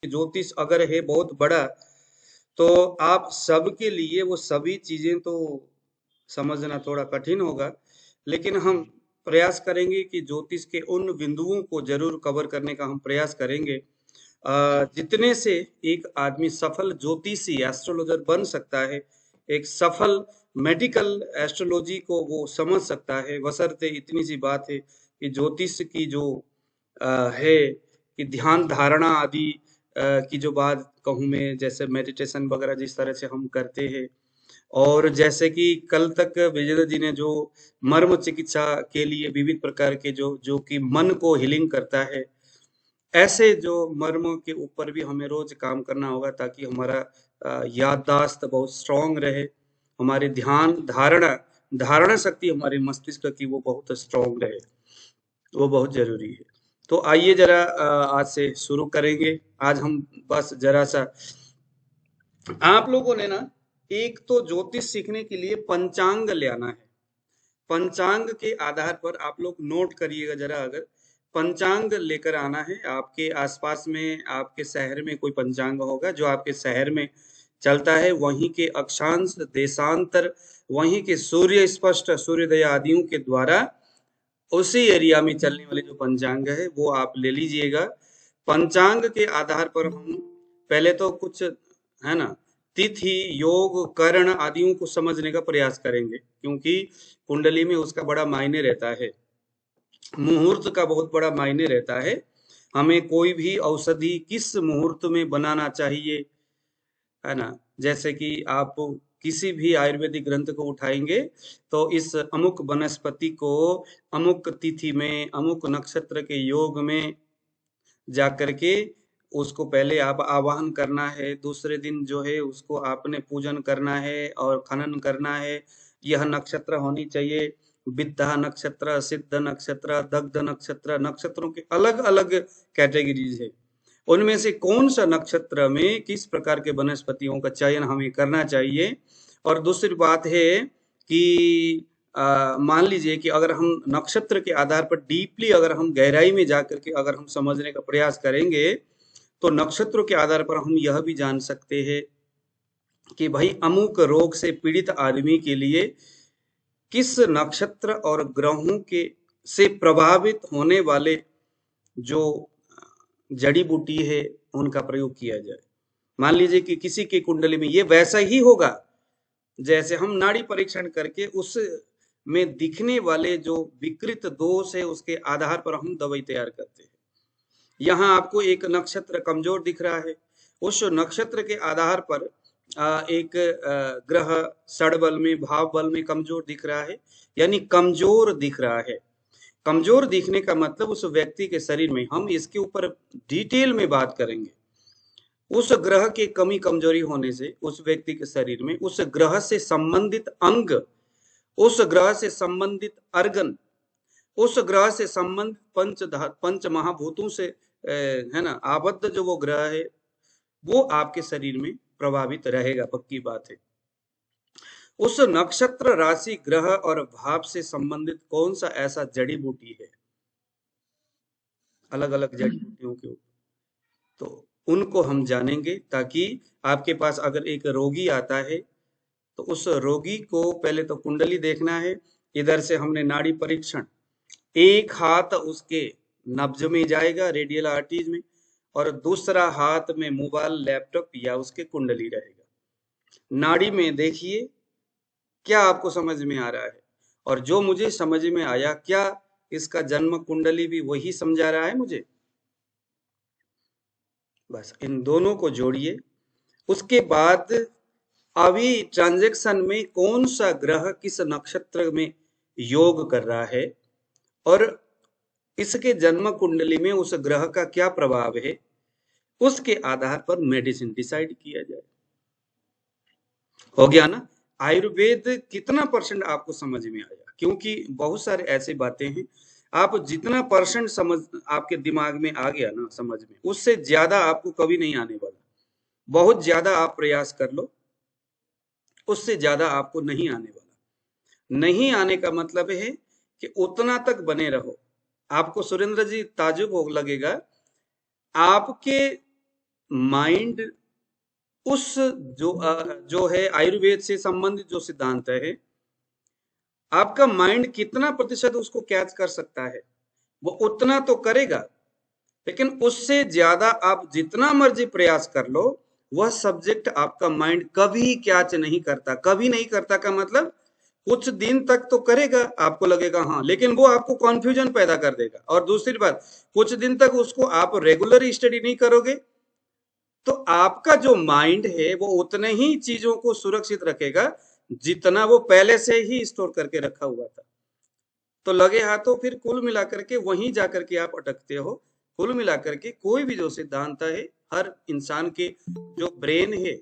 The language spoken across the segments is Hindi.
ज्योतिष अगर है बहुत बड़ा, तो आप सबके लिए वो सभी चीजें तो समझना थोड़ा कठिन होगा। लेकिन हम प्रयास करेंगे कि ज्योतिष के उन बिंदुओं को जरूर कवर करने का हम प्रयास करेंगे जितने से एक आदमी सफल ज्योतिषी एस्ट्रोलॉजर बन सकता है, एक सफल मेडिकल एस्ट्रोलॉजी को वो समझ सकता है। बशर्ते इतनी सी बात है कि ज्योतिष की जो है कि ध्यान धारणा आदि की जो बात कहूँ मैं, जैसे मेडिटेशन वगैरह जिस तरह से हम करते हैं, और जैसे कि कल तक विजेंद्र जी ने जो मर्म चिकित्सा के लिए विविध प्रकार के जो जो कि मन को हीलिंग करता है, ऐसे जो मर्मों के ऊपर भी हमें रोज काम करना होगा ताकि हमारा याददाश्त बहुत स्ट्रांग रहे, हमारी ध्यान धारणा धारणा शक्ति हमारे मस्तिष्क की वो बहुत स्ट्रांग रहे, वो बहुत जरूरी है। तो आइए जरा आज से शुरू करेंगे। आज हम बस जरा सा आप लोगों ने ना, एक तो ज्योतिष सीखने के लिए पंचांग ले आना है। पंचांग के आधार पर आप लोग नोट करिएगा जरा, अगर पंचांग लेकर आना है, आपके आसपास में आपके शहर में कोई पंचांग होगा जो आपके शहर में चलता है, वहीं के अक्षांश देशांतर, वहीं के सूर्य स्पष्ट सूर्योदय आदियों के द्वारा उसी एरिया में चलने वाले जो पंचांग है वो आप ले लीजिएगा। पंचांग के आधार पर हम पहले तो कुछ है ना तिथि योग करण आदियों को समझने का प्रयास करेंगे, क्योंकि कुंडली में उसका बड़ा मायने रहता है, मुहूर्त का बहुत बड़ा मायने रहता है। हमें कोई भी औषधि किस मुहूर्त में बनाना चाहिए, है ना। जैसे कि आप किसी भी आयुर्वेदिक ग्रंथ को उठाएंगे तो इस अमुक वनस्पति को अमुक तिथि में अमुक नक्षत्र के योग में जाकर के उसको पहले आप आवाहन करना है, दूसरे दिन जो है उसको आपने पूजन करना है और खनन करना है। यह नक्षत्र होनी चाहिए विद्या नक्षत्र, सिद्ध नक्षत्र, दग्ध नक्षत्र, नक्षत्रों के अलग अलग कैटेगरीज है। उनमें से कौन सा नक्षत्र में किस प्रकार के वनस्पतियों का चयन हमें करना चाहिए। और दूसरी बात है कि मान लीजिए कि अगर हम नक्षत्र के आधार पर डीपली अगर हम गहराई में जाकर के अगर हम समझने का प्रयास करेंगे, तो नक्षत्रों के आधार पर हम यह भी जान सकते हैं कि भाई अमुक रोग से पीड़ित आदमी के लिए किस नक्षत्र और ग्रहों के से प्रभावित होने वाले जो जड़ी बूटी है उनका प्रयोग किया जाए। मान लीजिए कि किसी की कुंडली में ये वैसा ही होगा जैसे हम नाड़ी परीक्षण करके उस में दिखने वाले जो विकृत दोष है उसके आधार पर हम दवाई तैयार करते हैं। यहाँ आपको एक नक्षत्र कमजोर दिख रहा है, उस नक्षत्र के आधार पर एक ग्रह षडबल में भाव बल में कमजोर दिख रहा है, यानी कमजोर दिख रहा है। कमजोर दिखने का मतलब उस व्यक्ति के शरीर में, हम इसके ऊपर डिटेल में बात करेंगे, उस ग्रह की कमी कमजोरी होने से उस व्यक्ति के शरीर में उस ग्रह से संबंधित अंग, उस ग्रह से संबंधित अर्गन, उस ग्रह से संबंधित पंच महाभूतों से है ना आबद्ध जो वो ग्रह है वो आपके शरीर में प्रभावित रहेगा, पक्की बात है। उस नक्षत्र राशि ग्रह और भाव से संबंधित कौन सा ऐसा जड़ी बूटी है, अलग अलग जड़ी बूटियों के ऊपर, तो उनको हम जानेंगे ताकि आपके पास अगर एक रोगी आता है तो उस रोगी को पहले तो कुंडली देखना है। इधर से हमने नाड़ी परीक्षण, एक हाथ उसके नब्ज में जाएगा रेडियल आर्टरीज में, और दूसरा हाथ में मोबाइल लैपटॉप या उसके कुंडली रहेगा। नाड़ी में देखिए क्या आपको समझ में आ रहा है, और जो मुझे समझ में आया क्या इसका जन्म कुंडली भी वही समझा रहा है मुझे। बस इन दोनों को जोड़िए। उसके बाद अभी ट्रांजैक्शन में कौन सा ग्रह किस नक्षत्र में योग कर रहा है और इसके जन्म कुंडली में उस ग्रह का क्या प्रभाव है, उसके आधार पर मेडिसिन डिसाइड किया जाए। हो गया ना। आयुर्वेद कितना परसेंट आपको समझ में आया, क्योंकि बहुत सारे ऐसी बातें हैं आप जितना परसेंट समझ आपके दिमाग में आ गया ना समझ में, उससे ज्यादा आपको कभी नहीं आने वाला। बहुत ज्यादा आप प्रयास कर लो, उससे ज्यादा आपको नहीं आने वाला। नहीं आने का मतलब है कि उतना तक बने रहो। आपको सुरेंद्र जी ताजुब हो लगेगा, आपके माइंड उस जो है आयुर्वेद से संबंधित जो सिद्धांत है, आपका माइंड कितना प्रतिशत उसको कैच कर सकता है, वो उतना तो करेगा, लेकिन उससे ज्यादा आप जितना मर्जी प्रयास कर लो, वह सब्जेक्ट आपका माइंड कभी कैच नहीं करता। कभी नहीं करता का मतलब कुछ दिन तक तो करेगा, आपको लगेगा हाँ, लेकिन वो आपको कॉन्फ्यूजन पैदा कर देगा। और दूसरी बात, कुछ दिन तक उसको आप रेगुलर स्टडी नहीं करोगे तो आपका जो माइंड है वो उतने ही चीजों को सुरक्षित रखेगा जितना वो पहले से ही स्टोर करके रखा हुआ था। तो लगे हाथों फिर कुल मिलाकर के वहीं जाकर के आप अटकते हो। कुल मिलाकर के कोई भी जो सिद्धांत है, हर इंसान के जो ब्रेन है,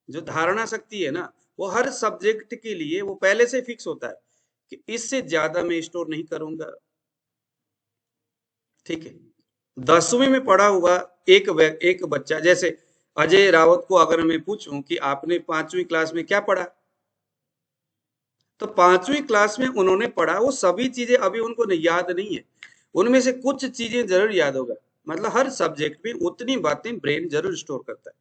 जो धारणा शक्ति है ना, वो हर सब्जेक्ट के लिए वो पहले से फिक्स होता है कि इससे ज्यादा मैं स्टोर नहीं करूंगा। ठीक है, 10वीं में पढ़ा हुआ एक बच्चा, जैसे अजय रावत को अगर मैं पूछूं कि आपने 5वीं क्लास में क्या पढ़ा, तो 5वीं क्लास में उन्होंने पढ़ा वो सभी चीजें अभी उनको याद नहीं है, उनमें से कुछ चीजें जरूर याद होगा। मतलब हर सब्जेक्ट में उतनी बातें ब्रेन जरूर स्टोर करता है।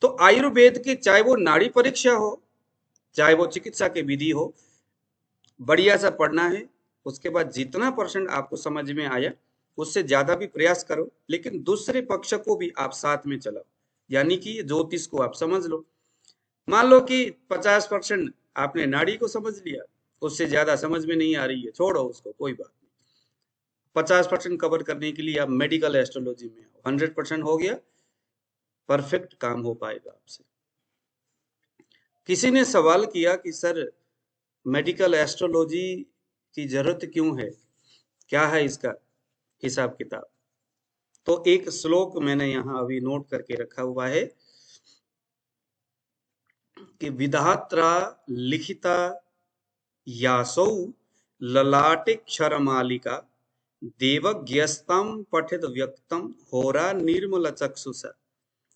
तो आयुर्वेद के चाहे वो नाड़ी परीक्षा हो, चाहे वो चिकित्सा के विधि हो, बढ़िया सा पढ़ना है। उसके बाद जितना परसेंट आपको समझ में आया उससे ज्यादा भी प्रयास करो, लेकिन दूसरे पक्ष को भी आप साथ में चलाओ। यानी कि ज्योतिष को आप समझ लो। मान लो कि 50% आपने नाड़ी को समझ लिया, उससे ज्यादा समझ में नहीं आ रही है, छोड़ो उसको, कोई बात नहीं। 50% कवर करने के लिए आप मेडिकल एस्ट्रोलॉजी में आओ, 100% हो गया, परफेक्ट काम हो पाएगा आपसे। किसी ने सवाल किया कि सर मेडिकल एस्ट्रोलॉजी की जरूरत क्यों है, क्या है इसका हिसाब किताब। तो एक श्लोक मैंने यहाँ अभी नोट करके रखा हुआ है कि विधात्रा लिखिता यासौ ललाटेक्षरमालिका देवज्ञस्तम पठित व्यक्तम होरा निर्मल चक्षुषा।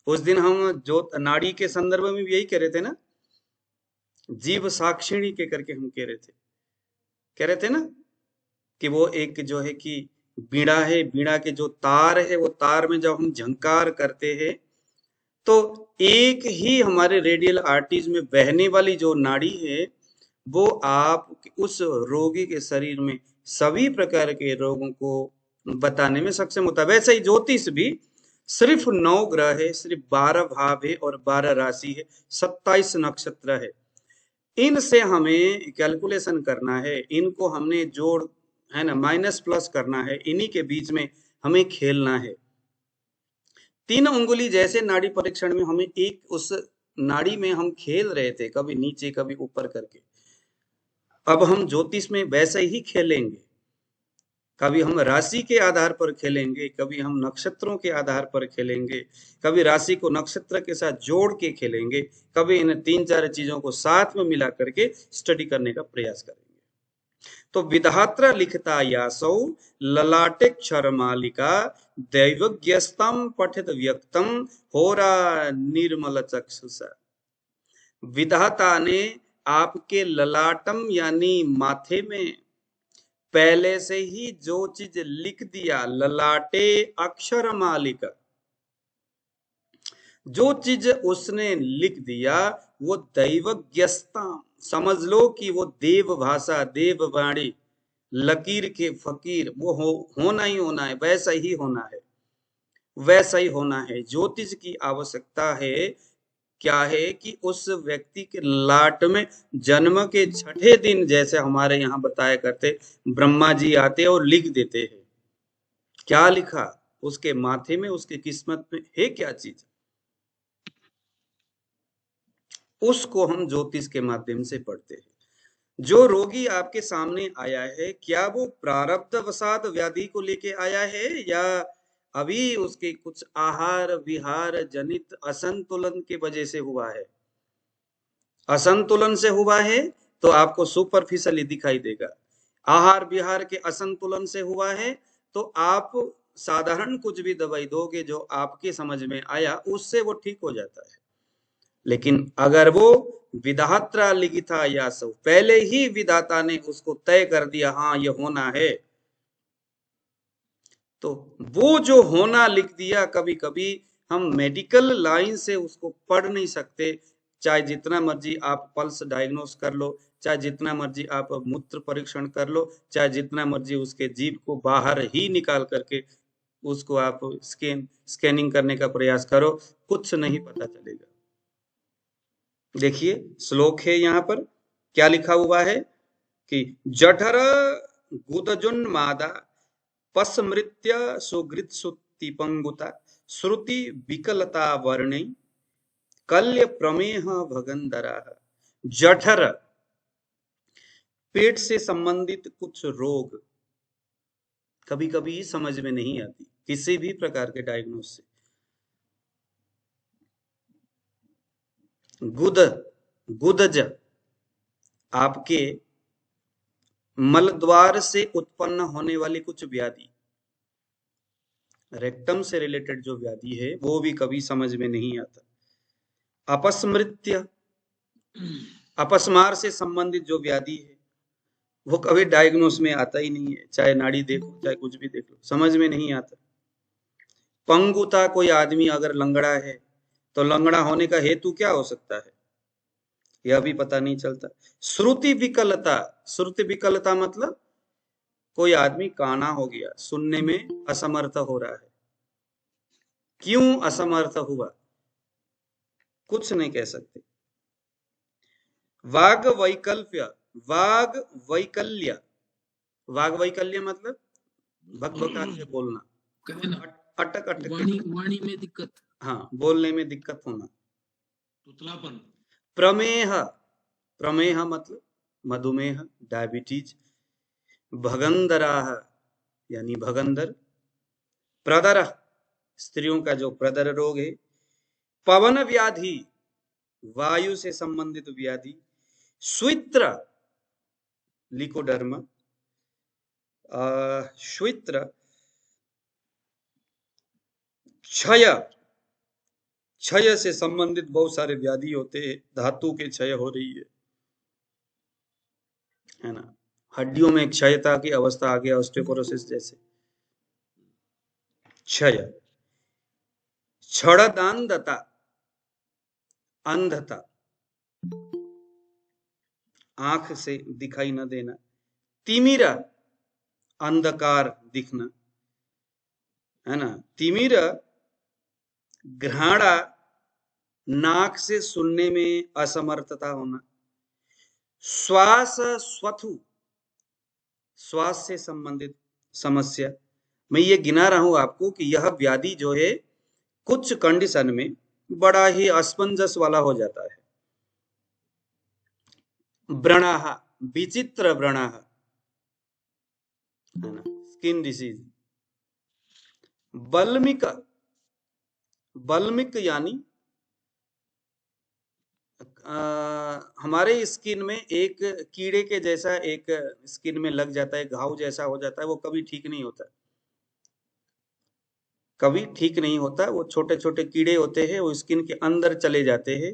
उस दिन हम जो नाड़ी के संदर्भ में भी यही कह रहे थे ना, जीव साक्षिणी के करके हम कह रहे थे ना कि वो एक जो है कि बीड़ा है, बीड़ा के जो तार है, वो तार में जब हम झंकार करते हैं तो एक ही हमारे रेडियल आर्टरीज में बहने वाली जो नाड़ी है वो आप उस रोगी के शरीर में सभी प्रकार के रोगों को बताने में सक्षम होता है। वैसे ही ज्योतिष भी सिर्फ 9 ग्रह है, सिर्फ 12 भाव है और 12 राशि है, 27 नक्षत्र है। इनसे हमें कैलकुलेशन करना है, इनको हमने जोड़ है ना माइनस प्लस करना है, इन्हीं के बीच में हमें खेलना है। 3 उंगली जैसे नाड़ी परीक्षण में हमें एक उस नाड़ी में हम खेल रहे थे, कभी नीचे कभी ऊपर करके। अब हम ज्योतिष में वैसे ही खेलेंगे, कभी हम राशि के आधार पर खेलेंगे, कभी हम नक्षत्रों के आधार पर खेलेंगे, कभी राशि को नक्षत्र के साथ जोड़ के खेलेंगे, कभी इन 3-4 चीजों को साथ में मिला करके स्टडी करने का प्रयास करेंगे। तो विधात्रा लिखता यासौ ललाटेक्षर मालिका दैवज्ञस्तम पठित व्यक्तम होरा निर्मल चक्षुषा। विधाता ने आपके ललाटम यानी माथे में पहले से ही जो चीज लिख दिया, ललाटे अक्षर मालिका, जो चीज उसने लिख दिया वो दैवज्ञस्ता, समझ लो कि वो देव भाषा, देव वाणी, लकीर के फकीर, वो होना ही होना है, वैसा ही होना है, वैसा ही होना है। ज्योतिष की आवश्यकता है क्या है कि उस व्यक्ति के लाट में जन्म के 6ठे दिन, जैसे हमारे यहाँ बताया करते, ब्रह्मा जी आते और लिख देते हैं। क्या लिखा उसके माथे में, उसके किस्मत में है क्या चीज, उसको हम ज्योतिष के माध्यम से पढ़ते हैं। जो रोगी आपके सामने आया है, क्या वो प्रारब्ध वसात व्याधि को लेके आया है या अभी उसके कुछ आहार विहार जनित असंतुलन की वजह से हुआ है? असंतुलन से हुआ है तो आपको सुपरफिशियली दिखाई देगा। आहार विहार के असंतुलन से हुआ है तो आप साधारण कुछ भी दवाई दोगे जो आपके समझ में आया उससे वो ठीक हो जाता है। लेकिन अगर वो विधात्रा लिखिता या सब पहले ही विधाता ने उसको तय कर दिया, हाँ ये होना है, तो वो जो होना लिख दिया, कभी कभी हम मेडिकल लाइन से उसको पढ़ नहीं सकते। चाहे जितना मर्जी आप पल्स डायग्नोस कर लो, चाहे जितना मर्जी आप मूत्र परीक्षण कर लो, चाहे जितना मर्जी उसके जीभ को बाहर ही निकाल करके उसको आप स्कैनिंग करने का प्रयास करो, कुछ नहीं पता चलेगा। देखिए श्लोक है यहाँ पर क्या लिखा हुआ है कि जठर गुदजुन्मादा पस्मृत्य सुगृत सुतिपंगुता श्रुति विकलता वर्णि कल्य प्रमेह भगंधरा। जठर पेट से संबंधित कुछ रोग कभी कभी समझ में नहीं आती किसी भी प्रकार के डायग्नोस से। गुदज आपके मलद्वार से उत्पन्न होने वाली कुछ व्याधि, रेक्टम से रिलेटेड जो व्याधि है वो भी कभी समझ में नहीं आता। अपस्मृत्य, अपस्मार से संबंधित जो व्याधि है वो कभी डायग्नोस में आता ही नहीं है, चाहे नाड़ी देखो चाहे कुछ भी देख लो समझ में नहीं आता। पंगुता, कोई आदमी अगर लंगड़ा है तो लंगड़ा होने का हेतु क्या हो सकता है यह भी पता नहीं चलता। श्रुति विकलता, श्रुति विकलता मतलब कोई आदमी काना हो गया, सुनने में असमर्थ हो रहा है। क्यों असमर्थ हुआ कुछ नहीं कह सकते। वाग वैकल्प्य, वाग वैकल्य, वाग वैकल्य मतलब भगभगा के बोलना, अटक अटक वाणी में दिक्कत, हाँ बोलने में दिक्कत होना। तुतलापन। प्रमेह, प्रमेह मतलब मधुमेह, डायबिटीज। भगंधराह यानी भगंधर। प्रदर, स्त्रियों का जो प्रदर रोग है। पवन व्याधि, वायु से संबंधित व्याधि। श्वित्र, लिकोडर्मा, श्वित्र। क्षय, क्षय से संबंधित बहुत सारे व्याधि होते हैं, धातु के क्षय हो रही है ना, हड्डियों में क्षयता की अवस्था आ गया, ऑस्टियोपोरोसिस जैसे। क्षय। क्षणदांधता, अंधता, आंख से दिखाई न देना। तिमिर, अंधकार दिखना, है ना। तिमिर, घ्राणा, नाक से सुनने में असमर्थता होना। श्वास स्वथु, श्वास से संबंधित समस्या। मैं ये गिना रहा हूं आपको कि यह व्याधि जो है कुछ कंडीशन में बड़ा ही असमंजस वाला हो जाता है। व्रणाह, विचित्र व्रणाह, है ना, स्किन डिसीज। बल्मिक, बल्मिक यानी हमारे स्किन में एक कीड़े के जैसा एक स्किन में लग जाता है, घाव जैसा हो जाता है, वो कभी ठीक नहीं होता, कभी ठीक नहीं होता। वो छोटे छोटे कीड़े होते हैं, वो स्किन के अंदर चले जाते हैं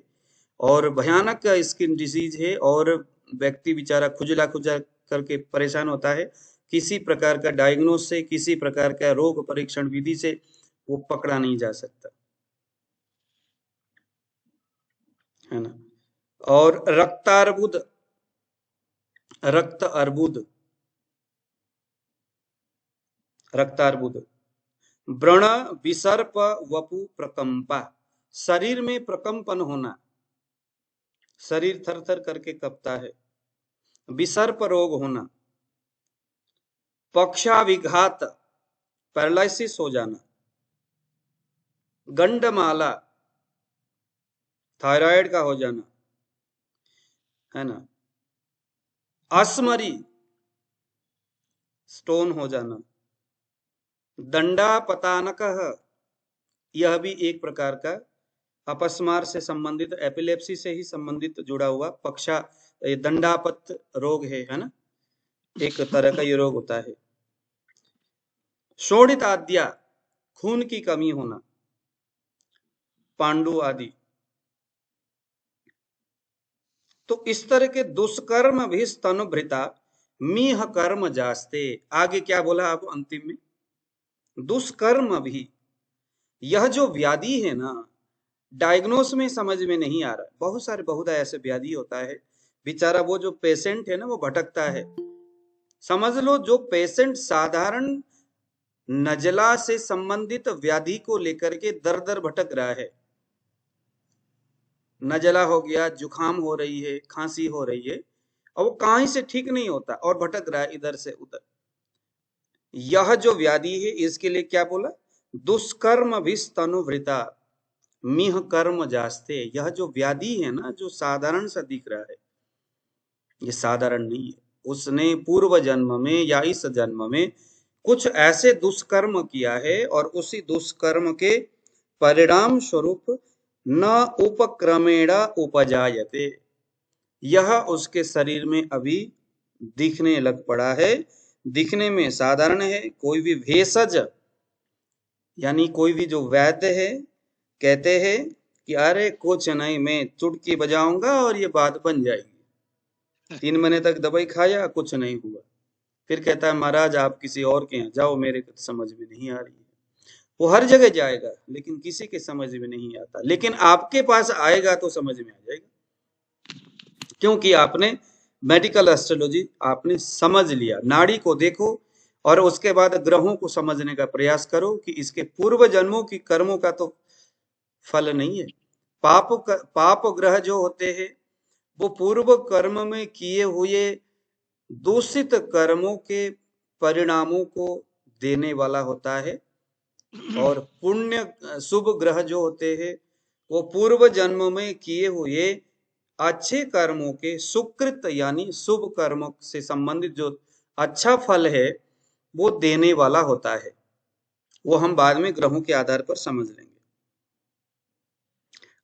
और भयानक स्किन डिसीज है, और व्यक्ति बेचारा खुजला खुजला करके परेशान होता है। किसी प्रकार का डायग्नोस से, किसी प्रकार का रोग परीक्षण विधि से वो पकड़ा नहीं जा सकता, है ना। और रक्तार्बुद, रक्त अर्बुद, रक्तार्बुद। व्रण विसर्प वपु प्रकंपा, शरीर में प्रकंपन होना, शरीर थर थर करके कपता है। विसर्प रोग होना। पक्षाविघात, पैरालिसिस हो जाना। गंडमाला, थायराइड का हो जाना, है ना। अस्मरी, स्टोन हो जाना। दंडापतानक, यह भी एक प्रकार का अपस्मार से संबंधित, एपिलेप्सी से ही संबंधित जुड़ा हुआ पक्षा दंडापत रोग है ना, एक तरह का ये रोग होता है। शोणित आद्या, खून की कमी होना। पांडु आदि। तो इस तरह के दुष्कर्म भी स्तनुभृता मीह कर्म जास्ते। आगे क्या बोला आप अंतिम में, दुष्कर्म भी, यह जो व्याधि है ना, डायग्नोस में समझ में नहीं आ रहा। बहुत सारे बहुधा ऐसे व्याधि होता है, बेचारा वो जो पेशेंट है ना वो भटकता है। समझ लो जो पेशेंट साधारण नजला से संबंधित व्याधि को लेकर के दर दर भटक रहा है, नजला हो गया, जुकाम हो रही है, खांसी हो रही है, और वो कहीं से ठीक नहीं होता और भटक रहा है इधर से उधर, यह जो व्याधि है इसके लिए क्या बोला? दुष्कर्म विस्तनुवृता मिह कर्म जास्ते। यह जो व्याधि है ना, जो साधारण सा दिख रहा है, ये साधारण नहीं है। उसने पूर्व जन्म में या इस जन्म में कुछ ऐसे दुष्कर्म किया है और उसी दुष्कर्म के परिणाम स्वरूप न उपक्रमेण उपजायते, यह उसके शरीर में अभी दिखने लग पड़ा है। दिखने में साधारण है। कोई भी भेषज यानी कोई भी जो वैद्य है कहते हैं कि अरे कुछ नहीं, मैं चुटकी बजाऊंगा और ये बात बन जाएगी। 3 महीने तक दवाई खाया, कुछ नहीं हुआ। फिर कहता है महाराज आप किसी और के यहाँ जाओ, मेरे को समझ में नहीं आ रही है। वो हर जगह जाएगा लेकिन किसी के समझ में नहीं आता, लेकिन आपके पास आएगा तो समझ में आ जाएगा, क्योंकि आपने मेडिकल एस्ट्रोलॉजी आपने समझ लिया। नाड़ी को देखो और उसके बाद ग्रहों को समझने का प्रयास करो कि इसके पूर्व जन्मों की कर्मों का तो फल नहीं है। पाप ग्रह जो होते हैं वो पूर्व कर्म में किए हुए दूषित कर्मों के परिणामों को देने वाला होता है, और पुण्य शुभ ग्रह जो होते हैं वो पूर्व जन्म में किए हुए अच्छे कर्मों के सुकृत यानी शुभ कर्म से संबंधित जो अच्छा फल है वो देने वाला होता है। वो हम बाद में ग्रहों के आधार पर समझ लेंगे।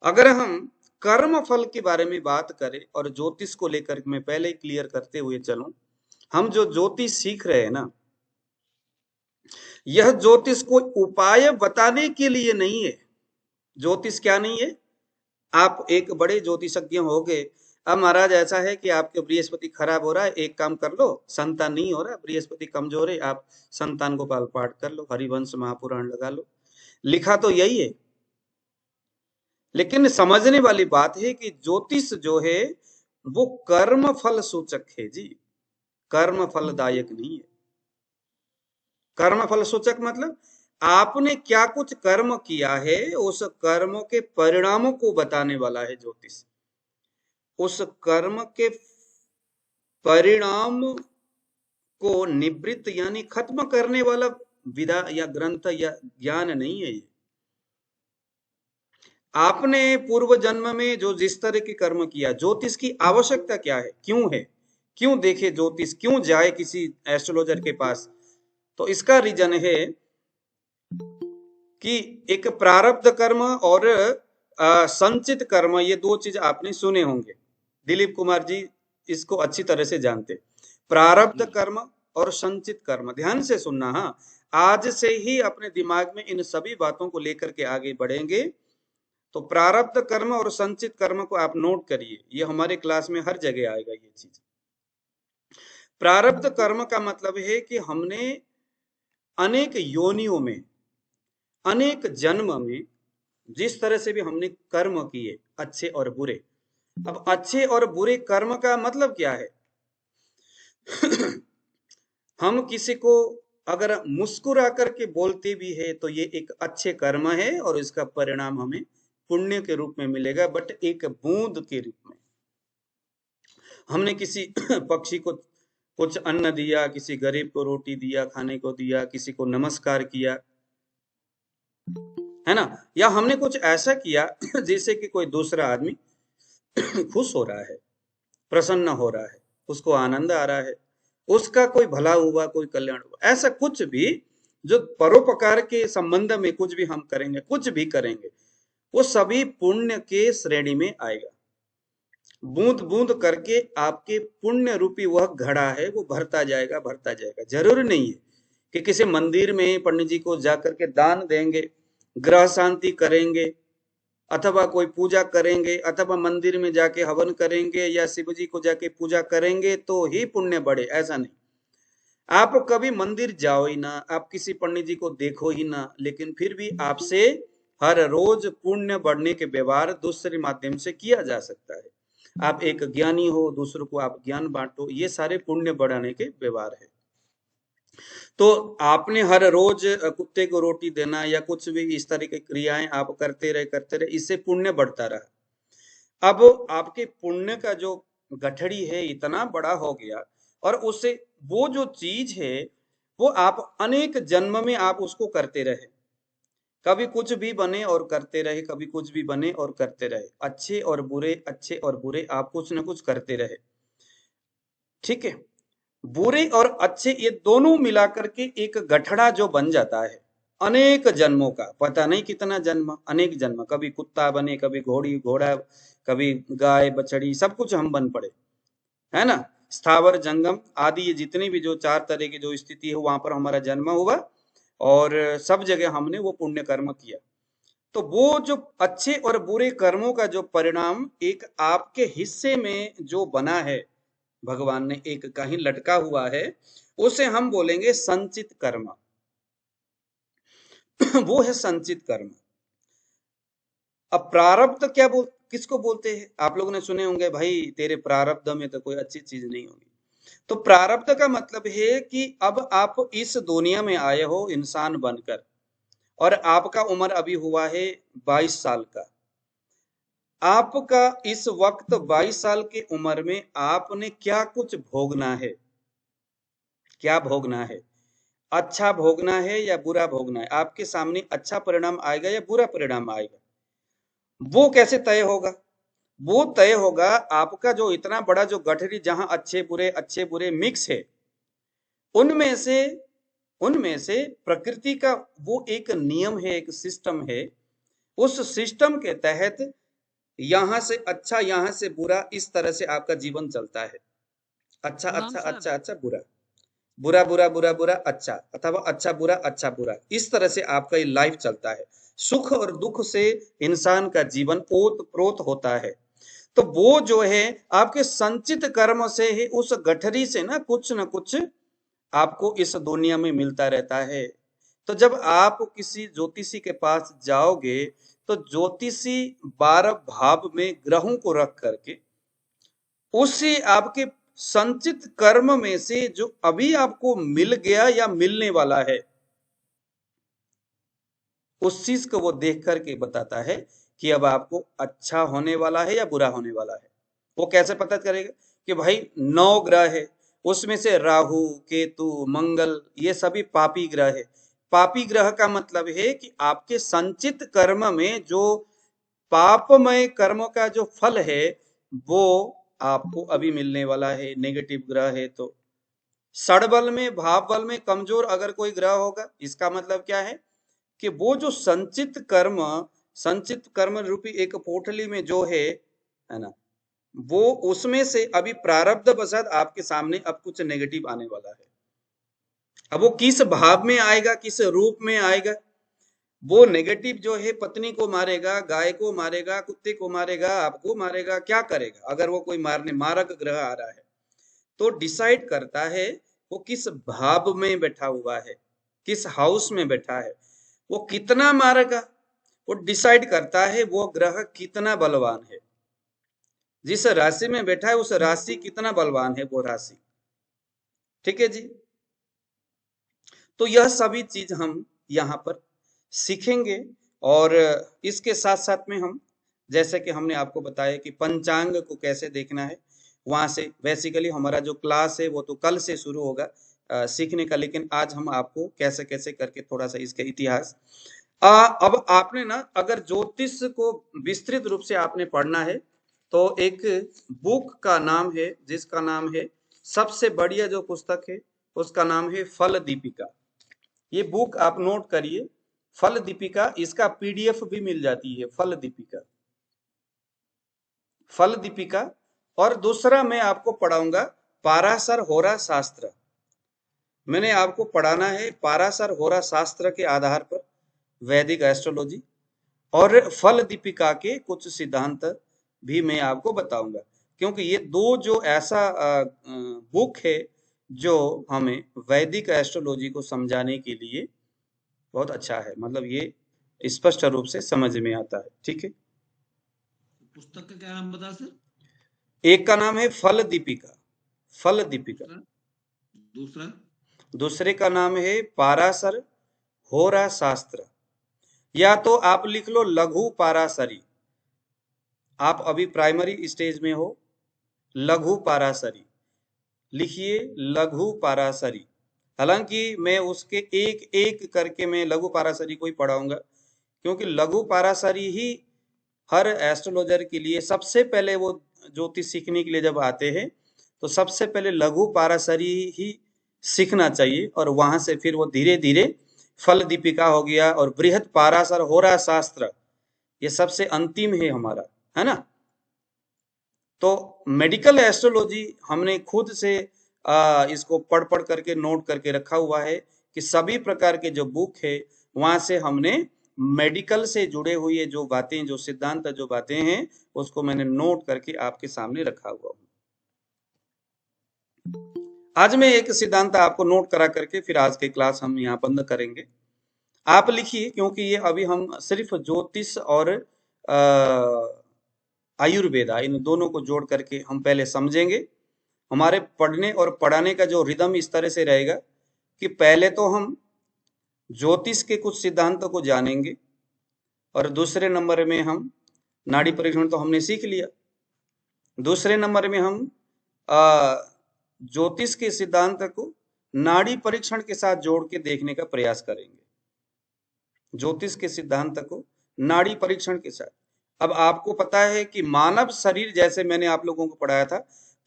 अगर हम कर्म फल के बारे में बात करें और ज्योतिष को लेकर मैं पहले ही क्लियर करते हुए चलूं, हम जो ज्योतिष सीख रहे हैं ना, यह ज्योतिष कोई उपाय बताने के लिए नहीं है। ज्योतिष क्या नहीं है? आप एक बड़े ज्योतिषज्ञ हो गए, अब महाराज ऐसा है कि आपके बृहस्पति खराब हो रहा है, एक काम कर लो, संतान नहीं हो रहा, बृहस्पति कमजोर है, आप संतान गोपाल पाठ कर लो, हरिवंश महापुराण लगा लो। लिखा तो यही है, लेकिन समझने वाली बात है कि ज्योतिष जो है वो कर्म फल सूचक है जी, कर्म फलदायक नहीं है। कर्म फल सूचक मतलब आपने क्या कुछ कर्म किया है, उस कर्मों के परिणामों को बताने वाला है ज्योतिष। उस कर्म के परिणाम को निवृत्त यानी खत्म करने वाला विधा या ग्रंथ या ज्ञान नहीं है ये। आपने पूर्व जन्म में जो जिस तरह के कर्म किया, ज्योतिष की आवश्यकता क्या है, क्यों है, क्यों देखे ज्योतिष, क्यों जाए किसी एस्ट्रोलॉजर के पास? तो इसका रीजन है कि एक प्रारब्ध कर्म और संचित कर्म, ये दो चीज आपने सुने होंगे। दिलीप कुमार जी इसको अच्छी तरह से जानते। प्रारब्ध कर्म और संचित कर्म, ध्यान से सुनना। हाँ, आज से ही अपने दिमाग में इन सभी बातों को लेकर के आगे बढ़ेंगे। तो प्रारब्ध कर्म और संचित कर्म को आप नोट करिए, ये हमारे क्लास में हर जगह आएगा ये चीज। प्रारब्ध कर्म का मतलब है कि हमने अनेक योनियों में, अनेक जन्म में जिस तरह से भी हमने कर्म किए, अच्छे और बुरे। अब अच्छे और बुरे कर्म का मतलब क्या है? हम किसी को अगर मुस्कुरा करके बोलते भी है तो ये एक अच्छे कर्म है और इसका परिणाम हमें पुण्य के रूप में मिलेगा, बट एक बूंद के रूप में। हमने किसी पक्षी को कुछ अन्न दिया, किसी गरीब को रोटी दिया, खाने को दिया, किसी को नमस्कार किया, है ना, या हमने कुछ ऐसा किया जैसे कि कोई दूसरा आदमी खुश हो रहा है, प्रसन्न हो रहा है, उसको आनंद आ रहा है, उसका कोई भला हुआ, कोई कल्याण हुआ, ऐसा कुछ भी जो परोपकार के संबंध में कुछ भी हम करेंगे, कुछ भी करेंगे, वो सभी पुण्य के श्रेणी में आएगा। बूंद बूंद करके आपके पुण्य रूपी वह घड़ा है वो भरता जाएगा, भरता जाएगा। जरूरी नहीं है कि किसी मंदिर में पंडित जी को जाकर के दान देंगे, ग्रह शांति करेंगे, अथवा कोई पूजा करेंगे, अथवा मंदिर में जाके हवन करेंगे या शिव जी को जाके पूजा करेंगे तो ही पुण्य बढ़े, ऐसा नहीं। आप कभी मंदिर जाओ ही ना, आप किसी पंडित जी को देखो ही ना, लेकिन फिर भी आपसे हर रोज पुण्य बढ़ने के व्यवहार दूसरे माध्यम से किया जा सकता है। आप एक ज्ञानी हो, दूसरों को आप ज्ञान बांटो, ये सारे पुण्य बढ़ाने के व्यवहार है। तो आपने हर रोज कुत्ते को रोटी देना या कुछ भी इस तरह की क्रियाएं आप करते रहे, इससे पुण्य बढ़ता रहा। अब आपके पुण्य का जो गठड़ी है इतना बड़ा हो गया, और उससे वो जो चीज है वो आप अनेक जन्म में आप उसको करते रहे। कभी कुछ भी बने और करते रहे, कभी कुछ भी बने और करते रहे, अच्छे और बुरे, अच्छे और बुरे आप कुछ न कुछ करते रहे। ठीक है, बुरे और अच्छे ये दोनों मिलाकर के एक गठड़ा जो बन जाता है, अनेक जन्मों का, पता नहीं कितना जन्म, अनेक जन्म, कभी कुत्ता बने, कभी घोड़ी घोड़ा, कभी गाय बछड़ी, सब कुछ हम बन पड़े, है ना। स्थावर जंगम आदि ये जितनी भी जो चार तरह की जो स्थिति है वहां पर हमारा जन्म हुआ, और सब जगह हमने वो पुण्य कर्म किया। तो वो जो अच्छे और बुरे कर्मों का जो परिणाम एक आपके हिस्से में जो बना है, भगवान ने एक कहीं लटका हुआ है, उसे हम बोलेंगे संचित कर्म। वो है संचित कर्म। अब प्रारब्ध क्या किसको बोलते हैं? आप लोगों ने सुने होंगे, भाई तेरे प्रारब्ध में तो कोई अच्छी चीज नहीं होगी। तो प्रारब्ध का मतलब है कि अब आप इस दुनिया में आए हो इंसान बनकर, और आपका उम्र अभी हुआ है 22 साल का। आपका इस वक्त 22 साल की उम्र में आपने क्या कुछ भोगना है, क्या भोगना है, अच्छा भोगना है या बुरा भोगना है, आपके सामने अच्छा परिणाम आएगा या बुरा परिणाम आएगा, वो कैसे तय होगा? वो तय होगा आपका जो इतना बड़ा जो गठरी जहां अच्छे बुरे मिक्स है, उनमें से उनमें से प्रकृति का वो एक नियम है, एक सिस्टम है। उस सिस्टम के तहत यहां से अच्छा, यहां से बुरा, इस तरह से आपका जीवन चलता है। अच्छा प्रणाम अच्छा सर। अच्छा अच्छा बुरा, बुरा बुरा बुरा बुरा अच्छा, अथवा अच्छा बुरा, इस तरह से आपका ये लाइफ चलता है। सुख और दुख से इंसान का जीवन ओत प्रोत होता है। तो वो जो है आपके संचित कर्म से ही, उस गठरी से ना कुछ आपको इस दुनिया में मिलता रहता है। तो जब आप किसी ज्योतिषी के पास जाओगे, तो ज्योतिषी 12 भाव में ग्रहों को रख करके उसी आपके संचित कर्म में से जो अभी आपको मिल गया या मिलने वाला है, उस चीज को वो देख करके बताता है कि अब आपको अच्छा होने वाला है या बुरा होने वाला है। वो कैसे पता करेगा? कि भाई 9 ग्रह है, उसमें से राहु, केतु, मंगल, ये सभी पापी ग्रह है। पापी ग्रह का मतलब है कि आपके संचित कर्म में जो पापमय कर्मों का जो फल है, वो आपको अभी मिलने वाला है। नेगेटिव ग्रह है तो षडबल में, भाव बल में कमजोर अगर कोई ग्रह होगा, इसका मतलब क्या है कि वो जो संचित कर्म रूपी एक पोटली में जो है ना, वो उसमें से अभी प्रारब्ध वशात आपके सामने अब कुछ नेगेटिव आने वाला है। अब वो किस भाव में आएगा, किस रूप में आएगा? वो नेगेटिव जो है पत्नी को मारेगा, गाय को मारेगा, कुत्ते को मारेगा, आपको मारेगा, क्या करेगा? अगर वो कोई मारक ग्रह आ रहा है, तो डिसाइड करता है वो किस भाव में बैठा हुआ है, किस हाउस में बैठा है, वो कितना मारेगा, वो डिसाइड करता है वो ग्रह कितना बलवान है। जिस राशि में बैठा है उस राशि कितना बलवान है वो राशि। ठीक है जी। तो यह सभी चीज हम यहाँ पर सीखेंगे, और इसके साथ साथ में हम, जैसे कि हमने आपको बताया कि पंचांग को कैसे देखना है, वहां से बेसिकली हमारा जो क्लास है वो तो कल से शुरू होगा सीखने का, लेकिन आज हम आपको कैसे कैसे करके थोड़ा सा इसका इतिहास। अब आपने ना अगर ज्योतिष को विस्तृत रूप से आपने पढ़ना है, तो एक बुक का नाम है जिसका नाम है, सबसे बढ़िया जो पुस्तक है उसका नाम है फल दीपिका। ये बुक आप नोट करिए, फल दीपिका, इसका पीडीएफ भी मिल जाती है, फल दीपिका, फल दीपिका। और दूसरा मैं आपको पढ़ाऊंगा पाराशर होरा शास्त्र। मैंने आपको पढ़ाना है पाराशर होरा शास्त्र के आधार पर वैदिक एस्ट्रोलॉजी, और फल दीपिका के कुछ सिद्धांत भी मैं आपको बताऊंगा। क्योंकि ये दो जो ऐसा बुक है जो हमें वैदिक एस्ट्रोलॉजी को समझाने के लिए बहुत अच्छा है, मतलब ये स्पष्ट रूप से समझ में आता है। ठीक है, पुस्तक का क्या नाम बता सर? एक का नाम है फल दीपिका, फल दीपिका। दूसरा? दूसरा? दूसरे का नाम है पाराशर होरा शास्त्र, या तो आप लिख लो लघु पाराशरी। आप अभी प्राइमरी स्टेज में हो, लघु पाराशरी लिखिए, लघु पाराशरी। हालांकि मैं उसके एक एक करके मैं लघु पाराशरी को ही पढ़ाऊंगा, क्योंकि लघु पाराशरी ही हर एस्ट्रोलॉजर के लिए सबसे पहले, वो ज्योतिष सीखने के लिए जब आते हैं तो सबसे पहले लघु पाराशरी ही सीखना चाहिए, और वहां से फिर वो धीरे धीरे फल दीपिका हो गया और बृहद पाराशर होरा शास्त्र, ये सबसे अंतिम है हमारा, है ना। तो मेडिकल एस्ट्रोलॉजी हमने खुद से इसको पढ़ पढ़ करके नोट करके रखा हुआ है कि सभी प्रकार के जो बुक है वहां से हमने मेडिकल से जुड़े हुए जो बातें, जो सिद्धांत, जो बातें हैं, उसको मैंने नोट करके आपके सामने रखा हुआ हूँ। आज मैं एक सिद्धांत आपको नोट करा करके फिर आज की क्लास हम यहाँ बंद करेंगे। आप लिखिए, क्योंकि ये अभी हम सिर्फ ज्योतिष और आयुर्वेदा, इन दोनों को जोड़ करके हम पहले समझेंगे। हमारे पढ़ने और पढ़ाने का जो रिदम इस तरह से रहेगा कि पहले तो हम ज्योतिष के कुछ सिद्धांतों को जानेंगे, और दूसरे नंबर में हम नाड़ी परीक्षण तो हमने सीख लिया, दूसरे नंबर में हम ज्योतिष के सिद्धांत को नाड़ी परीक्षण के साथ जोड़ के देखने का प्रयास करेंगे, ज्योतिष के सिद्धांत को नाड़ी परीक्षण के साथ। अब आपको पता है कि मानव शरीर, जैसे मैंने आप लोगों को पढ़ाया था,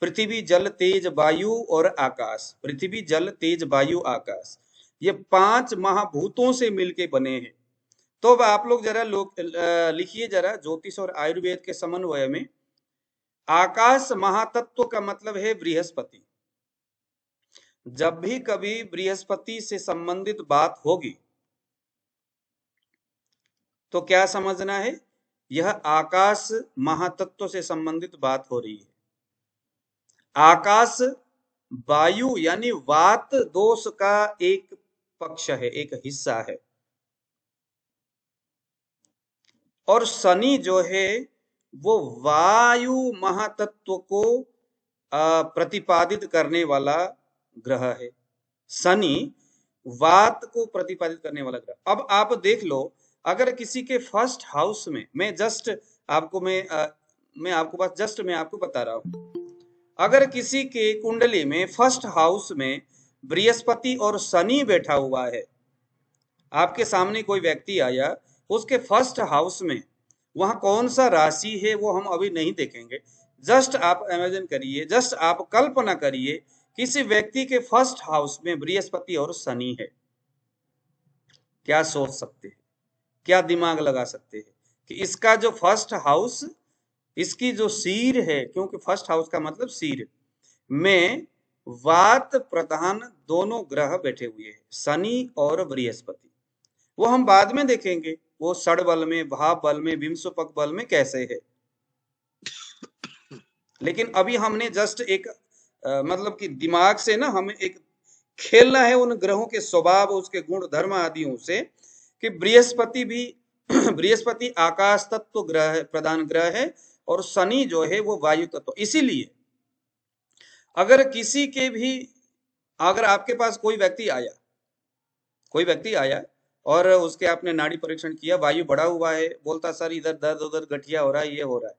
पृथ्वी जल तेज वायु और आकाश, पृथ्वी जल तेज वायु आकाश, ये 5 महाभूतों से मिलके बने हैं। तो अब आप लोग जरा लिखिए जरा, ज्योतिष और आयुर्वेद के समन्वय में आकाश महातत्व का मतलब है बृहस्पति। जब भी कभी बृहस्पति से संबंधित बात होगी तो क्या समझना है, यह आकाश महातत्व से संबंधित बात हो रही है। आकाश वायु यानी वात दोष का एक पक्ष है, एक हिस्सा है, और शनि जो है वो वायु महातत्व को प्रतिपादित करने वाला ग्रह है। शनि वात को प्रतिपादित करने वाला ग्रह। अब आप देख लो, अगर किसी के फर्स्ट हाउस में, मैं आपको बता रहा हूं, अगर किसी के कुंडली में फर्स्ट हाउस में बृहस्पति और शनि बैठा हुआ है, आपके सामने कोई व्यक्ति आया, उसके फर्स्ट हाउस में वहां कौन सा राशि है वो हम अभी नहीं देखेंगे। जस्ट आप इमेजिन करिए, जस्ट आप कल्पना करिए, किसी व्यक्ति के फर्स्ट हाउस में बृहस्पति और शनि है, क्या सोच सकते हैं, क्या दिमाग लगा सकते हैं कि इसका जो फर्स्ट हाउस, इसकी जो सिर है, क्योंकि फर्स्ट हाउस का मतलब सिर में वात प्रधान दोनों ग्रह बैठे हुए हैं, शनि और बृहस्पति। वो हम बाद में देखेंगे, वो षड बल में, भाव बल में, विंशोपक बल में कैसे है। लेकिन अभी हमने जस्ट एक मतलब कि दिमाग से ना हमें एक खेलना है उन ग्रहों के स्वभाव, उसके गुण धर्म आदियों से, कि बृहस्पति भी बृहस्पति आकाश तत्व ग्रह प्रधान ग्रह है, और शनि जो है वो वायु तत्व। इसीलिए अगर आपके पास कोई व्यक्ति आया और उसके आपने नाड़ी परीक्षण किया, वायु बढ़ा हुआ है, बोलता सर इधर दर्द, उधर गठिया हो रहा है, ये हो रहा है,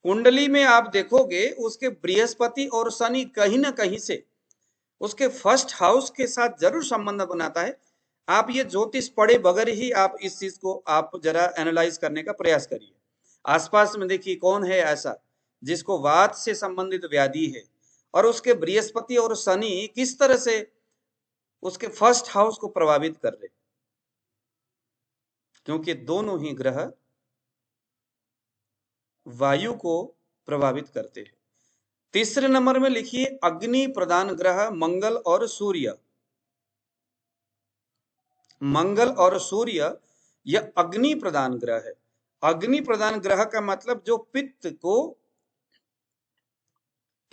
कुंडली में आप देखोगे उसके बृहस्पति और शनि कहीं ना कहीं से उसके फर्स्ट हाउस के साथ जरूर संबंध बनाता है। आप ये ज्योतिष पढ़े बगैर ही आप इस चीज को आप जरा एनालाइज करने का प्रयास करिए। आसपास में देखिए कौन है ऐसा जिसको वात से संबंधित व्याधि है, और उसके बृहस्पति और शनि किस तरह से उसके फर्स्ट हाउस को प्रभावित कर रहे, क्योंकि दोनों ही ग्रह वायु को प्रभावित करते हैं। तीसरे नंबर में लिखिए अग्नि प्रधान ग्रह मंगल और सूर्य। मंगल और सूर्य यह अग्नि प्रधान ग्रह है। अग्नि प्रधान ग्रह का मतलब जो पित्त को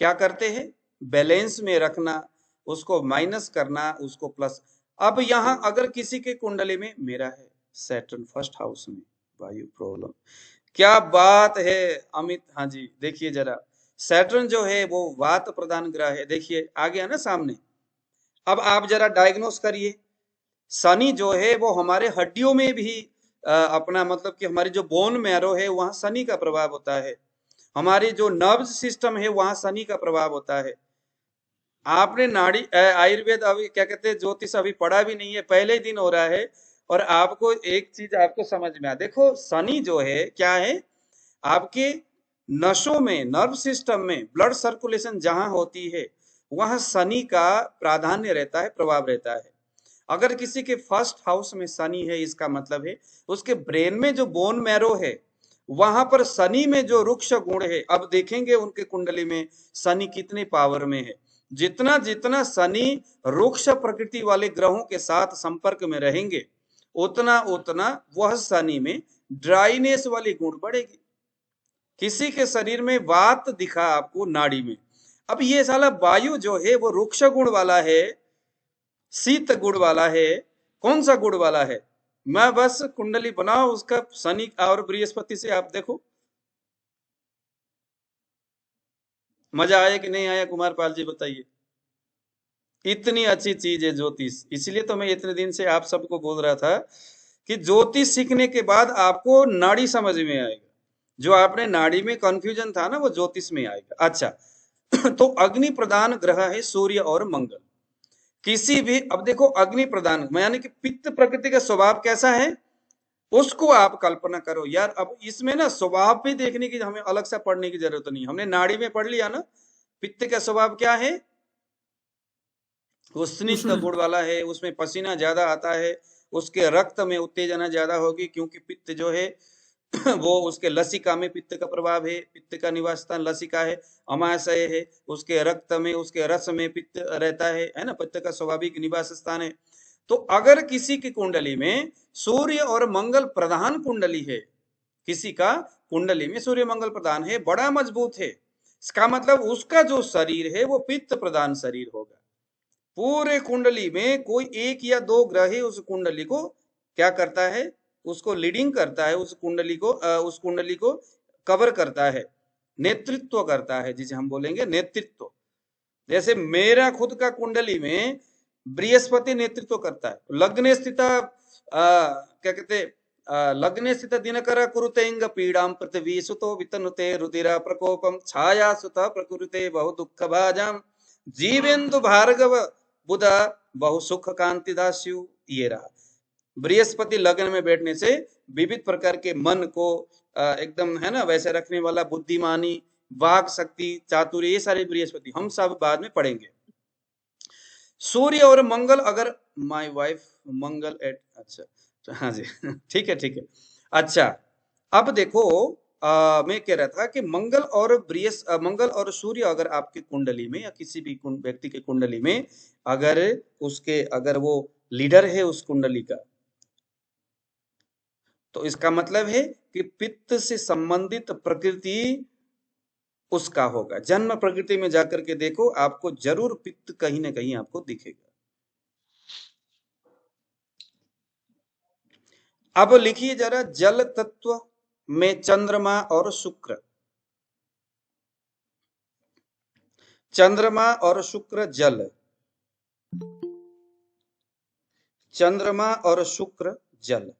क्या करते हैं, बैलेंस में रखना, उसको माइनस करना, उसको प्लस। अब यहाँ अगर किसी के कुंडली में, मेरा है सैटर्न फर्स्ट हाउस में, वायु प्रॉब्लम, क्या बात है अमित, हाँ जी देखिए जरा, सैटर्न जो है वो वात प्रधान ग्रह है, देखिए आ गया ना सामने। अब आप जरा डायग्नोस करिए, शनि जो है वो हमारे हड्डियों में भी अपना मतलब कि हमारी जो बोन मैरो है वहां शनि का प्रभाव होता है, हमारी जो नर्व्स सिस्टम है वहां शनि का प्रभाव होता है। आपने नाड़ी आयुर्वेद अभी क्या कहते हैं ज्योतिष अभी पढ़ा भी नहीं है, पहले ही दिन हो रहा है, और आपको एक चीज आपको समझ में आ, देखो शनि जो है क्या है, आपके नसों में, नर्व सिस्टम में ब्लड सर्कुलेशन जहां होती है वहां शनि का प्राधान्य रहता है, प्रभाव रहता है। अगर किसी के फर्स्ट हाउस में शनि है, इसका मतलब है उसके ब्रेन में जो बोन मैरो है वहां पर शनि में जो रुक्ष गुण है, अब देखेंगे उनके कुंडली में शनि कितने पावर में है। जितना जितना शनि रुक्ष प्रकृति वाले ग्रहों के साथ संपर्क में रहेंगे, उतना उतना वह शनि में ड्राइनेस वाली गुण बढ़ेगी। किसी के शरीर में वात दिखा आपको नाड़ी में, अब ये साला वायु जो है वो रुक्ष गुण वाला है, शीत गुण वाला है, कौन सा गुण वाला है। मैं बस कुंडली बनाओ उसका शनि और बृहस्पति से, आप देखो मजा आया कि नहीं आया, कुमार पाल जी बताइए। इतनी अच्छी चीज है ज्योतिष, इसलिए तो मैं इतने दिन से आप सबको बोल रहा था कि ज्योतिष सीखने के बाद आपको नाड़ी समझ में आएगा, जो आपने नाड़ी में कंफ्यूजन था ना वो ज्योतिष में आएगा। अच्छा तो अग्नि प्रधान ग्रह है सूर्य और मंगल। किसी भी, अब देखो अग्नि प्रधान यानी कि पित्त प्रकृति का स्वभाव कैसा है उसको आप कल्पना करो यार। अब इसमें ना स्वभाव भी देखने की हमें अलग से पढ़ने की जरूरत नहीं, हमने नाड़ी में पढ़ लिया ना पित्त का स्वभाव क्या है, वो स्निग्ध उष्ण। गुण वाला है, उसमें पसीना ज्यादा आता है, उसके रक्त में उत्तेजना ज्यादा होगी, क्योंकि पित्त जो है वो उसके लसिका में पित्त का प्रभाव है, पित्त का निवास स्थान लसिका है, अमाशय है, उसके रक्त में उसके रस में पित्त रहता है ना, पित्त का स्वाभाविक निवास स्थान है। तो अगर किसी की कुंडली में सूर्य और मंगल प्रधान कुंडली है, किसी का कुंडली में सूर्य मंगल प्रधान है, बड़ा मजबूत है, इसका मतलब उसका जो शरीर है वो पित्त प्रधान शरीर होगा। पूरे कुंडली में कोई एक या दो ग्रह ही उस कुंडली को क्या करता है, उसको लीडिंग करता है, उस कुंडली को कवर करता है, नेतृत्व करता है, जिसे हम बोलेंगे नेतृत्व। जैसे मेरा खुद का कुंडली में बृहस्पति नेतृत्व करता है, लग्ने स्थित क्या कहते लग्ने स्थित दिनकर कुरुते इंग पीड़ाम पृथ्वी सुतो वितनुते रुधिर प्रकोपम छाया सुत प्रकुरुते बहु दुख भाजाम जीवेन्दु भार्गव बुध बहु सुख कांति दास्यु। ये रहा बृहस्पति लग्न में बैठने से विविध प्रकार के मन को एकदम है ना वैसे रखने वाला, बुद्धिमानी, वाक शक्ति, चातुर्य, ये सारे बृहस्पति हम सब बाद में पढ़ेंगे। सूर्य और मंगल, अगर माय वाइफ मंगल एट, अच्छा हाँ जी ठीक है ठीक है। अच्छा अब देखो मैं कह रहा था कि मंगल और सूर्य अगर आपकी कुंडली में या किसी भी व्यक्ति के कुंडली में अगर वो लीडर है उस कुंडली का, तो इसका मतलब है कि पित्त से संबंधित प्रकृति उसका होगा। जन्म प्रकृति में जाकर के देखो, आपको जरूर पित्त कहीं ना कहीं आपको दिखेगा। अब लिखिए जरा, जल तत्व में चंद्रमा और शुक्र, चंद्रमा और शुक्र जल, चंद्रमा और शुक्र जल,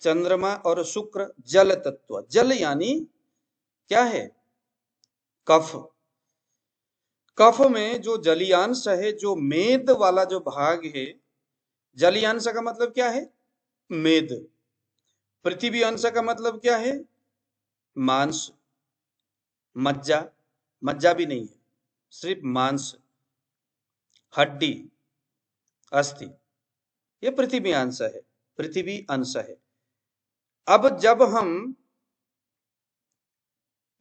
चंद्रमा और शुक्र जल तत्व। जल यानी क्या है, कफ। कफ में जो जलीयांश है, जो मेद वाला जो भाग है, जलीयांश का मतलब क्या है, मेद। पृथ्वी अंश का मतलब क्या है, मांस, मज्जा, मज्जा भी नहीं है, सिर्फ मांस, हड्डी, अस्थि, ये पृथ्वी अंश है, पृथ्वी अंश है। अब जब हम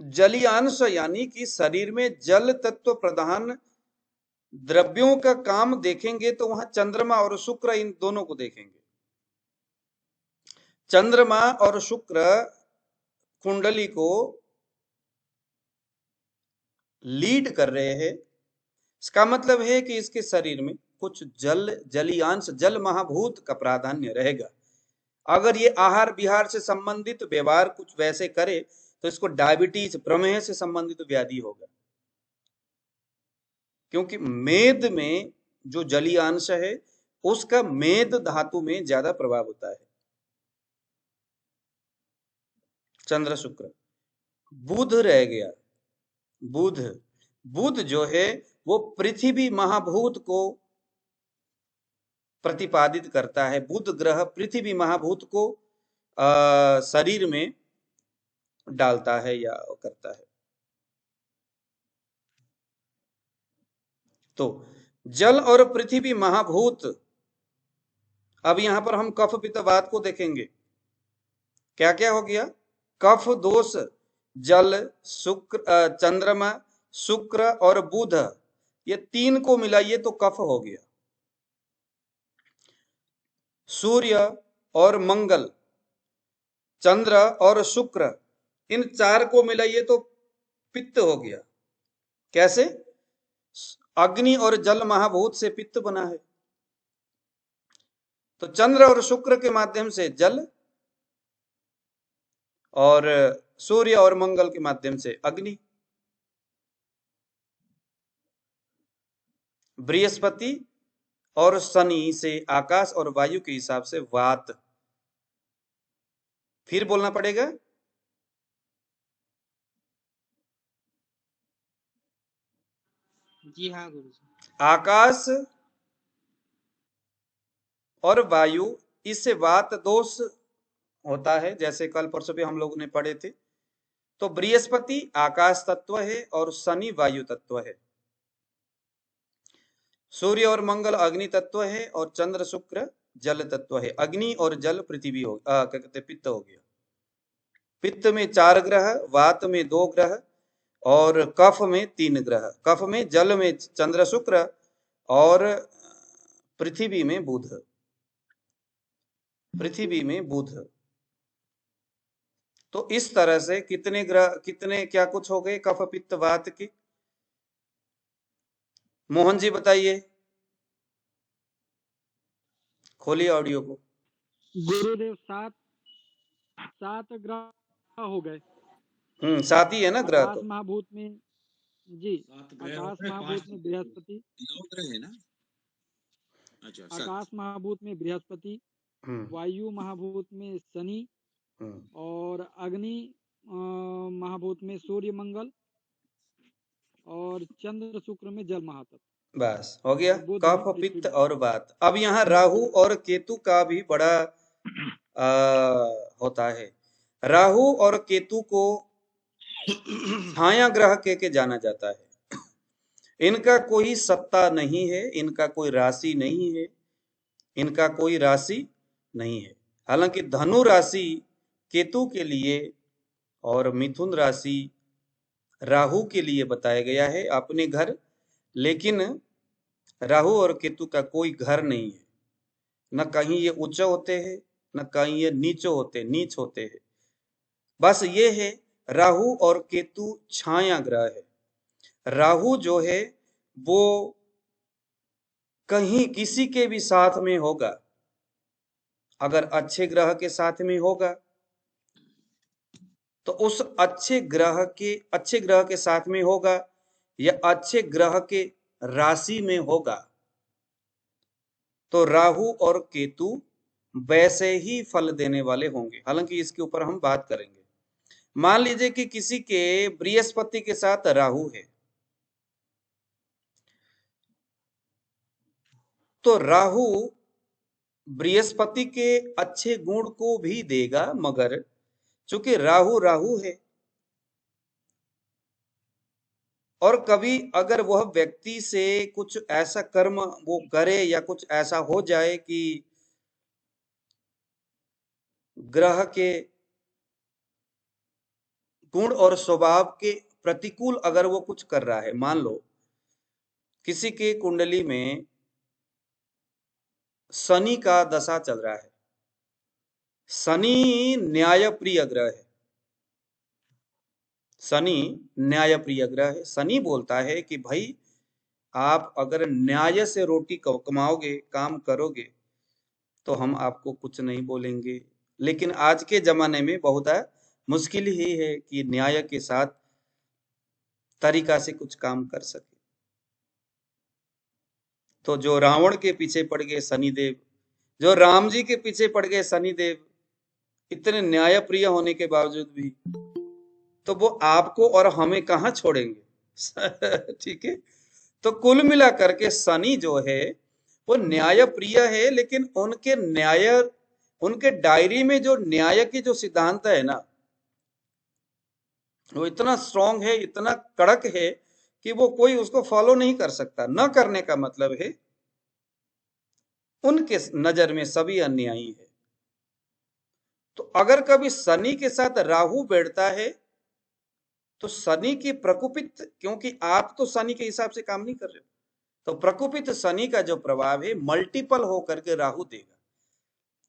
जलीयांश यानी कि शरीर में जल तत्व प्रधान द्रव्यों का काम देखेंगे तो वहां चंद्रमा और शुक्र, इन दोनों को देखेंगे। चंद्रमा और शुक्र कुंडली को लीड कर रहे हैं। इसका मतलब है कि इसके शरीर में कुछ जलीयांश जल महाभूत का प्राधान्य रहेगा। अगर ये आहार विहार से संबंधित व्यवहार कुछ वैसे करे तो इसको डायबिटीज प्रमेह से संबंधित व्याधि होगा, क्योंकि मेद में जो जलीय अंश है उसका मेद धातु में ज्यादा प्रभाव होता है। चंद्र शुक्र, बुध रह गया। बुध बुध जो है वो पृथ्वी महाभूत को प्रतिपादित करता है। बुध ग्रह पृथ्वी महाभूत को शरीर में डालता है या करता है। तो जल और पृथ्वी महाभूत। अब यहां पर हम कफ पित्त वात को देखेंगे। क्या क्या हो गया? कफ दोष जल, शुक्र, चंद्रमा, शुक्र और बुध, ये तीन को मिलाइए तो कफ हो गया। सूर्य और मंगल, चंद्र और शुक्र, इन चार को मिलाइए तो पित्त हो गया। कैसे? अग्नि और जल महाभूत से पित्त बना है। तो चंद्र और शुक्र के माध्यम से जल और सूर्य और मंगल के माध्यम से अग्नि। बृहस्पति और शनि से आकाश और वायु के हिसाब से वात। फिर बोलना पड़ेगा, जी हाँ गुरु जी। आकाश और वायु, इससे वात दोष होता है, जैसे कल परसों भी हम लोगों ने पढ़े थे। तो बृहस्पति आकाश तत्व है और शनि वायु तत्व है। सूर्य और मंगल अग्नि तत्व है और चंद्र शुक्र जल तत्व है। अग्नि और जल पृथ्वी हो क्या कहते पित्त हो गया। पित्त में 4 ग्रह, वात में 2 ग्रह और कफ में 3 ग्रह। कफ में जल में चंद्र शुक्र और पृथ्वी में बुध। पृथ्वी में बुध। तो इस तरह से कितने ग्रह, कितने क्या कुछ हो गए कफ पित्त वात के? मोहन जी बताइए, खोलिए ऑडियो को। गुरुदेव 7 ग्रह हो गए। 7 ही है ना ग्रह? आकाश तो महाभूत में जी, 7 ग्रह हो आकाश गए, 5 महाभूत में बृहस्पति, 9 ग्रह है ना? अच्छा, 7। आकाश महाभूत में बृहस्पति, हम्म वायु महाभूत में शनि हम्म और अग्नि महाभूत में सूर्य मंगल और चंद्र शुक्र में जल महातत्व। बस हो गया, और बुध कफ में पृथ्वी पित्त महातत्व। और वात। अब यहाँ राहु और केतु का भी बड़ा होता है। राहु और केतु को छाया ग्रह के जाना जाता है। इनका कोई सत्ता नहीं है, इनका कोई राशि नहीं है, इनका कोई राशि नहीं है। हालांकि धनु राशि केतु के लिए और मिथुन राशि राहु के लिए बताया गया है अपने घर, लेकिन राहु और केतु का कोई घर नहीं है। न कहीं ये उच्च होते हैं, न कहीं ये नीच होते हैं। बस ये है, राहु और केतु छाया ग्रह है। राहु जो है वो कहीं किसी के भी साथ में होगा। अगर अच्छे ग्रह के साथ में होगा तो उस अच्छे ग्रह के साथ में होगा या अच्छे ग्रह के राशि में होगा तो राहु और केतु वैसे ही फल देने वाले होंगे। हालांकि इसके ऊपर हम बात करेंगे। मान लीजिए कि किसी के बृहस्पति के साथ राहु है, तो राहु बृहस्पति के अच्छे गुण को भी देगा, मगर चूंकि राहु राहु है और कभी अगर वह व्यक्ति से कुछ ऐसा कर्म वो करे या कुछ ऐसा हो जाए कि ग्रह के गुण और स्वभाव के प्रतिकूल अगर वो कुछ कर रहा है, मान लो किसी के कुंडली में शनि का दशा चल रहा है। शनि न्याय प्रिय ग्रह है, शनि न्याय प्रिय ग्रह है। शनि बोलता है कि भाई आप अगर न्याय से रोटी कमाओगे, काम करोगे, तो हम आपको कुछ नहीं बोलेंगे। लेकिन आज के जमाने में बहुत मुश्किल ही है कि न्याय के साथ तरीका से कुछ काम कर सके। तो जो रावण के पीछे पड़ गए शनिदेव, जो राम जी के पीछे पड़ गए शनिदेव, इतने न्याय प्रिय होने के बावजूद भी, तो वो आपको और हमें कहाँ छोड़ेंगे। ठीक है। तो कुल मिलाकर के शनि जो है वो न्याय प्रिय है, लेकिन उनके डायरी में जो न्याय की जो सिद्धांत है ना, वो इतना स्ट्रांग है, इतना कड़क है कि वो कोई उसको फॉलो नहीं कर सकता। न करने का मतलब है उनके नजर में सभी अन्यायी है। तो अगर कभी शनि के साथ राहु बैठता है तो शनि की प्रकोपित, क्योंकि आप तो शनि के हिसाब से काम नहीं कर रहे हो, तो प्रकोपित शनि का जो प्रभाव है मल्टीपल होकर के राहु देगा।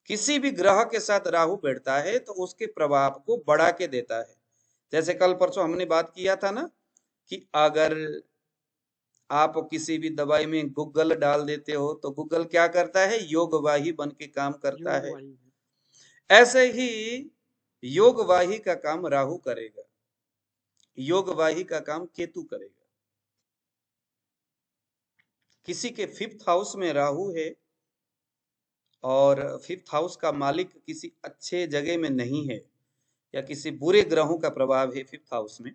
किसी भी ग्रह के साथ राहु बैठता है तो उसके प्रभाव को बढ़ा के देता है। जैसे कल परसों हमने बात किया था ना कि अगर आप किसी भी दवाई में गूगल डाल देते हो तो गूगल क्या करता है, योगवाही बन के काम करता है। ऐसे ही योगवाही का काम राहु करेगा, योगवाही का काम केतु करेगा। किसी के 5th हाउस में राहु है और 5th हाउस का मालिक किसी अच्छे जगह में नहीं है या किसी बुरे ग्रहों का प्रभाव है 5th हाउस में,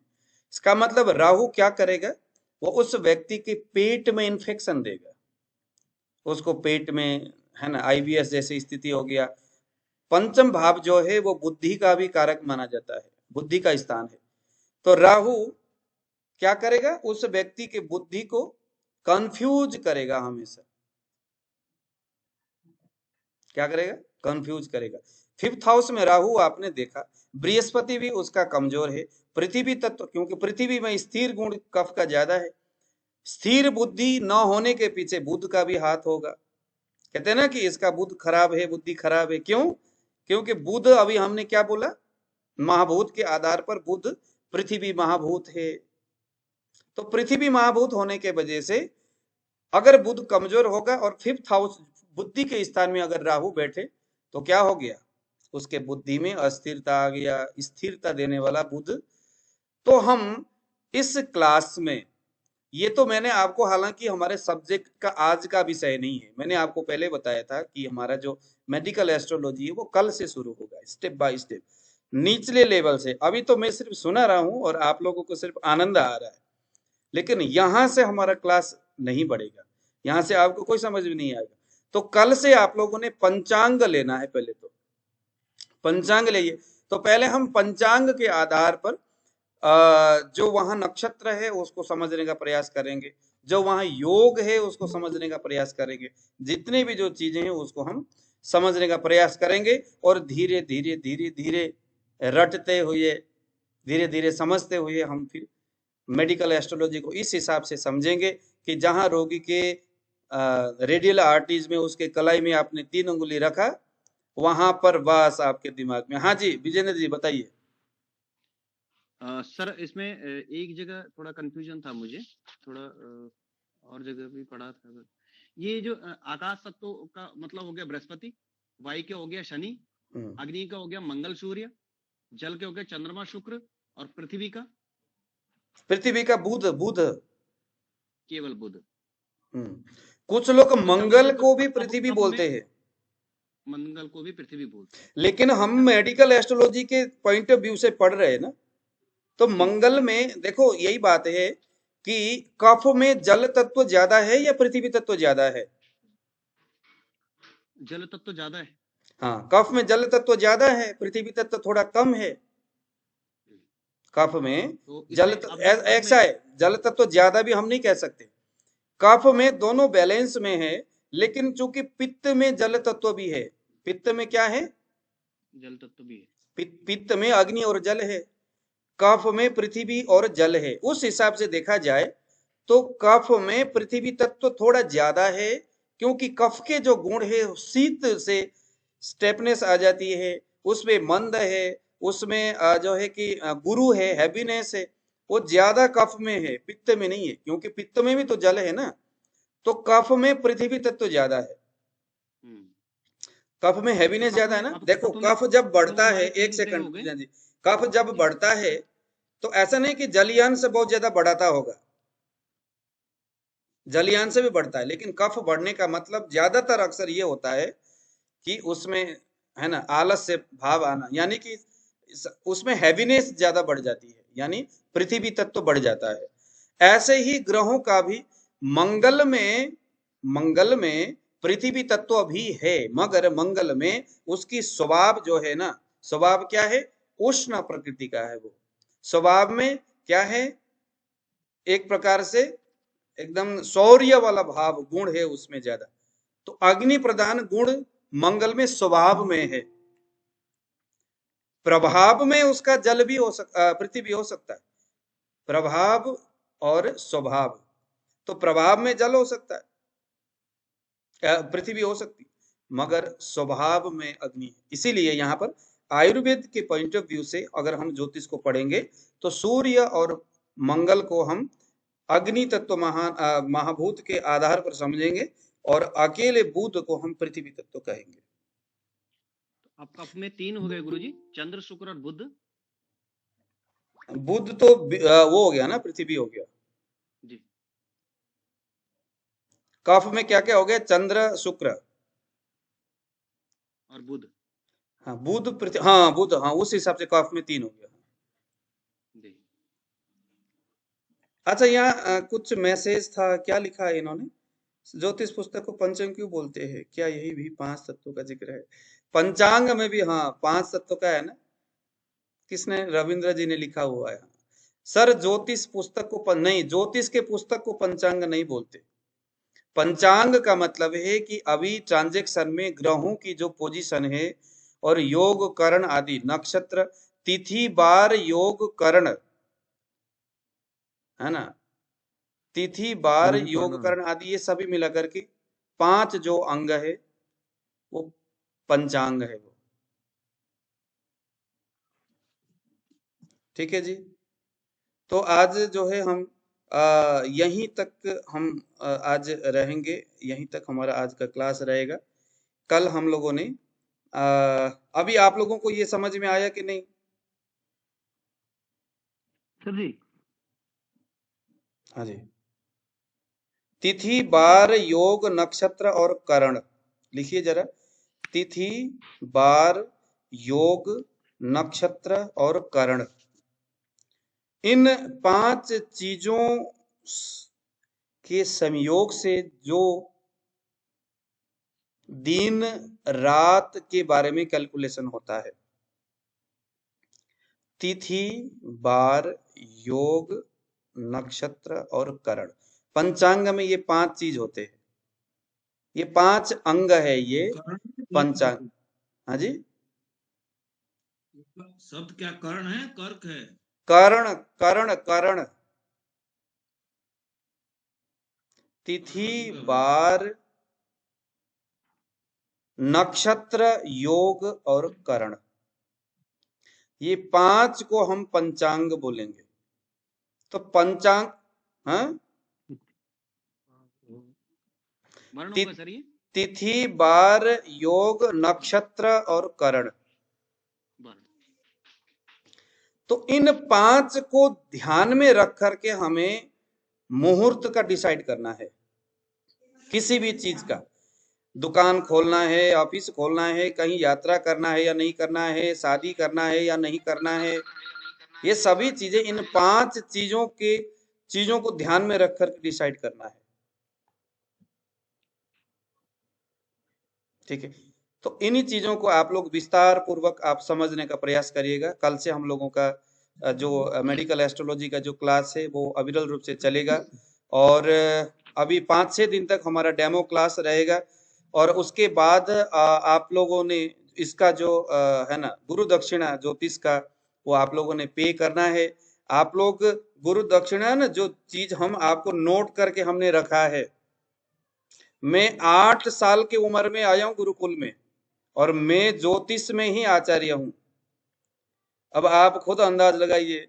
इसका मतलब राहु क्या करेगा, वो उस व्यक्ति के पेट में इंफेक्शन देगा। उसको पेट में, है ना, IBS जैसी स्थिति हो गया। पंचम भाव जो है वो बुद्धि का भी कारक माना जाता है, बुद्धि का स्थान है। तो राहु क्या करेगा, उस व्यक्ति के बुद्धि को कंफ्यूज करेगा, हमेशा क्या करेगा, कंफ्यूज करेगा। 5th हाउस में राहु आपने देखा, बृहस्पति भी उसका कमजोर है, पृथ्वी तत्व, क्योंकि पृथ्वी में स्थिर गुण कफ का ज्यादा है। स्थिर बुद्धि न होने के पीछे बुध का भी हाथ होगा। कहते हैं ना कि इसका बुध खराब है, बुद्धि खराब है। क्यों? क्योंकि बुध, अभी हमने क्या बोला, महाभूत के आधार पर बुध पृथ्वी महाभूत है। तो पृथ्वी महाभूत होने के वजह से अगर बुध कमजोर होगा और 5th हाउस बुद्धि के स्थान में अगर राहु बैठे तो क्या हो गया, उसके बुद्धि में अस्थिरता आ गया, स्थिरता देने वाला बुध। तो हम इस क्लास में, ये तो मैंने आपको, हालांकि हमारे सब्जेक्ट का आज का विषय नहीं है, मैंने आपको पहले बताया था कि हमारा जो मेडिकल एस्ट्रोलॉजी है वो कल से शुरू होगा, स्टेप बाय स्टेप, निचले लेवल से। अभी तो मैं सिर्फ सुना रहा हूं और आप लोगों को सिर्फ आनंद आ रहा है, लेकिन यहां से हमारा क्लास नहीं बढ़ेगा, यहां से आपको कोई समझ में नहीं आएगा। तो कल से आप लोगों ने पंचांग लेना है। पहले तो पंचांग लेइए। तो पहले हम पंचांग के आधार पर जो वहां नक्षत्र है उसको समझने का प्रयास करेंगे, जो वहां योग है उसको समझने का प्रयास करेंगे, जितनी भी जो चीजें हैं उसको हम समझने का प्रयास करेंगे। और धीरे धीरे धीरे धीरे रटते हुए, धीरे धीरे समझते हुए हम फिर मेडिकल एस्ट्रोलॉजी को इस हिसाब से समझेंगे कि जहां रोगी के रेडियल आर्टरीज में, उसके कलाई में आपने 3 उंगली रखा, वहां पर बस आपके दिमाग में। हाँ जी विजेंद्र जी बताइए। सर इसमें एक जगह थोड़ा कंफ्यूजन था मुझे, थोड़ा और जगह भी पढ़ा था। ये जो आकाश तत्व का मतलब हो गया बृहस्पति, वायु के हो गया शनि, अग्नि का हो गया मंगल सूर्य, जल के हो गया चंद्रमा शुक्र, और पृथ्वी का बुध, केवल बुध। कुछ लोग मंगल को भी पृथ्वी बोलते हैं, मंगल को भी पृथ्वी बोलते हैं, लेकिन हम मेडिकल एस्ट्रोलॉजी के पॉइंट ऑफ व्यू से पढ़ रहे हैं ना, तो मंगल में देखो यही बात है कि कफ में जल तत्व ज्यादा है या पृथ्वी तत्व ज्यादा है? जल तत्व ज्यादा है। हाँ, कफ में जल तत्व ज्यादा है, पृथ्वी तत्व थोड़ा कम है। कफ में तो जल ऐसा है, जल तत्व ज्यादा भी हम नहीं कह सकते। कफ में दोनों बैलेंस में है, लेकिन चूंकि पित्त में जल तत्व भी है। पित्त में क्या है? जल तत्व भी है। पित्त में अग्नि और जल है, कफ में पृथ्वी और जल है। उस हिसाब से देखा जाए तो कफ में पृथ्वी तत्व थोड़ा ज्यादा है, क्योंकि कफ के जो गुण है, शीत से स्टेपनेस आ जाती है, उसमें मंद है, उसमें जो है कि गुरु है, हैवीनेस है, वो ज्यादा कफ में है, पित्त में नहीं है, क्योंकि पित्त में भी तो जल है ना, तो कफ में पृथ्वी तत्व ज्यादा है, कफ में हैवीनेस ज्यादा है ना। देखो कफ जब बढ़ता है, एक सेकंड जी, कफ जब बढ़ता है तो ऐसा नहीं कि जलयान से बहुत ज्यादा बढ़ाता होगा, जलयान से भी बढ़ता है, लेकिन कफ बढ़ने का मतलब ज्यादातर अक्सर ये होता है कि उसमें है ना आलस्य भाव आना, यानी कि उसमें हैवीनेस ज्यादा बढ़ जाती है, यानी पृथ्वी तत्व बढ़ जाता है। ऐसे ही ग्रहों का भी मंगल में पृथ्वी तत्व भी है, मगर मंगल में उसकी स्वभाव जो है ना, स्वभाव क्या है, उष्ण प्रकृति का है। वो स्वभाव में क्या है, एक प्रकार से एकदम शौर्य वाला भाव गुण है उसमें ज्यादा। तो अग्नि प्रधान गुण मंगल में स्वभाव में है, प्रभाव में उसका जल भी हो सकता, पृथ्वी हो सकता है, प्रभाव और स्वभाव। तो प्रभाव में जल हो सकता है, पृथ्वी हो सकती, मगर स्वभाव में अग्नि है। इसीलिए यहाँ पर आयुर्वेद के पॉइंट ऑफ व्यू से अगर हम ज्योतिष को पढ़ेंगे तो सूर्य और मंगल को हम अग्नि तत्व महाभूत के आधार पर समझेंगे, और अकेले बुध को हम पृथ्वी तत्व कहेंगे। अब कफ में 3 हो गए गुरुजी, चंद्र, शुक्र और बुध। बुध तो वो हो गया ना, पृथ्वी हो गया जी। कफ में क्या क्या हो गया, चंद्र, शुक्र और बुध। हाँ बुध पृथ्वी, हाँ बुध, हाँ उस हिसाब से कफ में 3 हो गया। अच्छा, यहाँ कुछ मैसेज था, क्या लिखा है इन्होंने, ज्योतिष पुस्तक को पंचांग क्यों बोलते हैं, क्या यही भी 5 तत्वों का जिक्र है? पंचांग में भी हाँ 5 तत्वों का है ना, किसने, रविंद्र जी ने लिखा हुआ है। सर ज्योतिष पुस्तक को नहीं, ज्योतिष के पुस्तक को पंचांग नहीं बोलते। पंचांग का मतलब है कि अभी ट्रांजेक्शन में ग्रहों की जो पोजीशन है और योग करण आदि, नक्षत्र तिथि बार योग करण है ना, तिथि बार योग करण आदि, ये सभी मिलाकर के 5 जो अंग है वो पंचांग है वो। ठीक है जी, तो आज जो है हम यहीं तक हम आज रहेंगे, यहीं तक हमारा आज का क्लास रहेगा। कल हम लोगों ने अभी आप लोगों को ये समझ में आया कि नहीं? सर जी। हाँ जी, तिथि बार योग नक्षत्र और करण लिखिए जरा, तिथि बार योग नक्षत्र और करण, इन 5 चीजों के संयोग से जो दिन रात के बारे में कैलकुलेशन होता है, तिथि बार योग नक्षत्र और करण, पंचांग में ये 5 चीज होते हैं, ये 5 अंग है ये पंचांग। हाँ जी, शब्द क्या कर्ण है, कर्क है? करण, करण, करण, तिथि बार नक्षत्र योग और करण, ये 5 को हम पंचांग बोलेंगे। तो पंचांग, हाँ तिथि बार योग नक्षत्र और करण, तो इन 5 को ध्यान में रख करके हमें मुहूर्त का डिसाइड करना है। किसी भी चीज का, दुकान खोलना है, ऑफिस खोलना है, कहीं यात्रा करना है या नहीं करना है, शादी करना है या नहीं करना है, ये सभी चीजें इन 5 चीजों को ध्यान में रख कर डिसाइड करना है। ठीक है, तो इन्हीं चीजों को आप लोग विस्तार पूर्वक आप समझने का प्रयास करिएगा। कल से हम लोगों का जो मेडिकल एस्ट्रोलॉजी का जो क्लास है वो अविरल रूप से चलेगा, और अभी 5-6 दिन तक हमारा डेमो क्लास रहेगा, और उसके बाद आप लोगों ने इसका जो है ना गुरु दक्षिणा ज्योतिष का, वो आप लोगों ने पे करना है। आप लोग गुरु दक्षिणा ना, जो चीज हम आपको नोट करके हमने रखा है, मैं 8 साल की उम्र में आया हूं गुरुकुल में, और मैं ज्योतिष में ही आचार्य हूं। अब आप खुद अंदाज लगाइए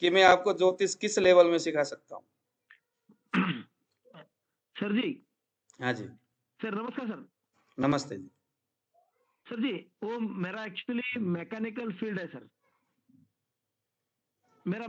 कि मैं आपको ज्योतिष किस लेवल में सिखा सकता हूँ। सर जी। हाँ जी। सर नमस्कार सर। नमस्ते जी। सर जी वो मेरा एक्चुअली मैकेनिकल फील्ड है सर। मेरा